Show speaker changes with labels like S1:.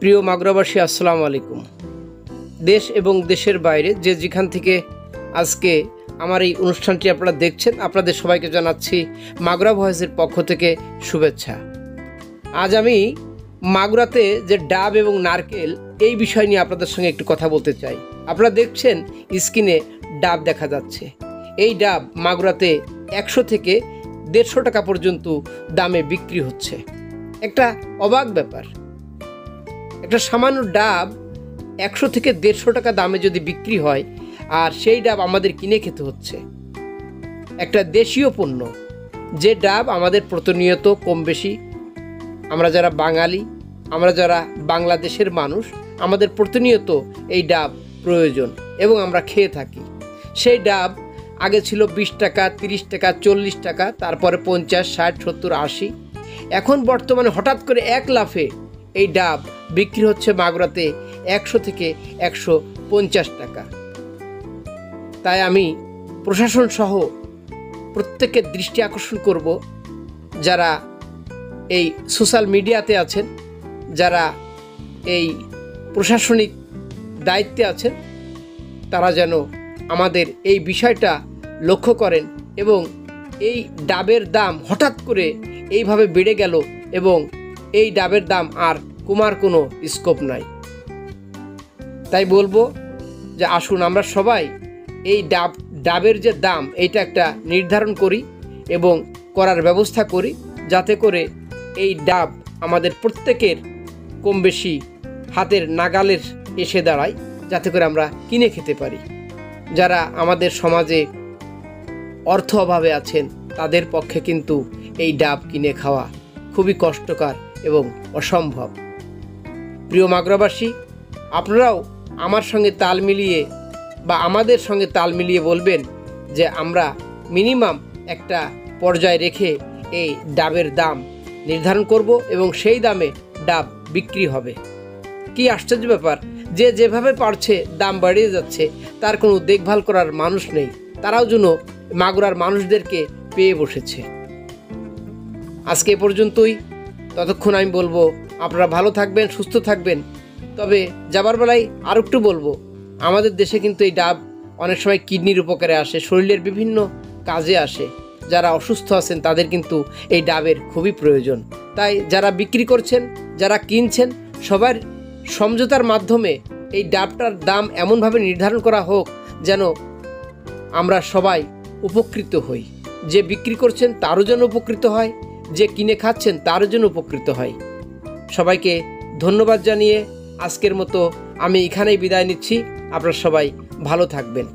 S1: প্রিয় মাগুরাবাসী, আসসালামু আলাইকুম। দেশ এবং দেশের বাইরে যে যেখান থেকে আজকে আমার এই অনুষ্ঠানটি আপনারা দেখছেন, আপনাদের সবাইকে জানাচ্ছি মাগুরা ভয়েসের পক্ষ থেকে শুভেচ্ছা। আজ আমি মাগুরাতে যে ডাব এবং নারকেল এই বিষয় নিয়ে আপনাদের সঙ্গে একটু কথা বলতে চাই। আপনারা দেখছেন স্ক্রিনে ডাব দেখা যাচ্ছে। এই ডাব মাগুরাতে 100 থেকে 150 টাকা পর্যন্ত দামে বিক্রি হচ্ছে। একটা অবাক ব্যাপার, একটা সামান্য ডাব 100 থেকে 150 টাকা দামে যদি বিক্রি হয়, আর সেই ডাব আমাদের কিনে খেতে হচ্ছে। একটা দেশীয় পণ্য, যে ডাব আমাদের প্রতিনিয়ত কম বেশি, আমরা যারা বাঙালি, আমরা যারা বাংলাদেশের মানুষ, আমাদের প্রতিনিয়ত এই ডাব প্রয়োজন এবং আমরা খেয়ে থাকি। সেই ডাব আগে ছিল 20 টাকা, 30 টাকা, 40 টাকা, তারপরে 50, 60, 70, 80। এখন বর্তমানে হঠাৎ করে এক লাফে এই ডাব বিক্রি হচ্ছে মাগুরাতে 100 থেকে 150 টাকা। তাই আমি প্রশাসন সহ প্রত্যেকের দৃষ্টি আকর্ষণ করব, যারা এই সোশ্যাল মিডিয়াতে আছেন, যারা এই প্রশাসনিক দায়িত্বে আছেন, তারা যেন আমাদের এই বিষয়টা লক্ষ্য করেন এবং এই ডাবের দাম হঠাৎ করে এইভাবে বেড়ে গেল এবং এই ডাবের দাম আর কমার কোনো স্কোপ নাই। তাই বলবো যে আসুন আমরা সবাই এই ডাবের যে দাম এইটা একটা নির্ধারণ করি এবং করার ব্যবস্থা করি, যাতে করে এই ডাব আমাদের প্রত্যেকের কম বেশি হাতের নাগালের এসে দাঁড়ায়, যাতে করে আমরা কিনে খেতে পারি। যারা আমাদের সমাজে অর্থ অভাবে আছেন, তাদের পক্ষে কিন্তু এই ডাব কিনে খাওয়া খুবই কষ্টকর এবং অসম্ভব। প্রিয় মাগুরাবাসী, আপনারাও আমার সঙ্গে তাল মিলিয়ে বা আমাদের সঙ্গে তাল মিলিয়ে বলবেন যে আমরা মিনিমাম একটা পর্যায়ে রেখে এই ডাবের দাম নির্ধারণ করব এবং সেই দামে ডাব বিক্রি হবে। কি আশ্চর্য ব্যাপার, যে যেভাবে পারছে দাম বাড়িয়ে যাচ্ছে, তার কোনো দেখভাল করার মানুষ নেই। তারাও যেন মাগুরার মানুষদেরকে পেয়ে বসেছে। আজকে এ পর্যন্তই। ততক্ষণ আমি বলবো আপনারা ভালো থাকবেন, সুস্থ থাকবেন। তবে যাবার বেলায় আর একটু বলবো, আমাদের দেশে কিন্তু এই ডাব অনেক সময় কিডনির উপকারে আসে, শরীরের বিভিন্ন কাজে আসে। যারা অসুস্থ আছেন তাদের কিন্তু এই ডাবের খুবই প্রয়োজন। তাই যারা বিক্রি করছেন, যারা কিনছেন, সবার সমঝোতার মাধ্যমে এই ডাবটার দাম এমনভাবে নির্ধারণ করা হোক যেন আমরা সবাই উপকৃত হই। যে বিক্রি করছেন তারও যেন উপকৃত হয়, যে কিনে খাচ্ছেন তারও যেন উপকৃত হয়। সবাইকে ধন্যবাদ জানিয়ে আজকের মতো আমি এখানেই বিদায় নিচ্ছি। আপনারা সবাই ভালো থাকবেন।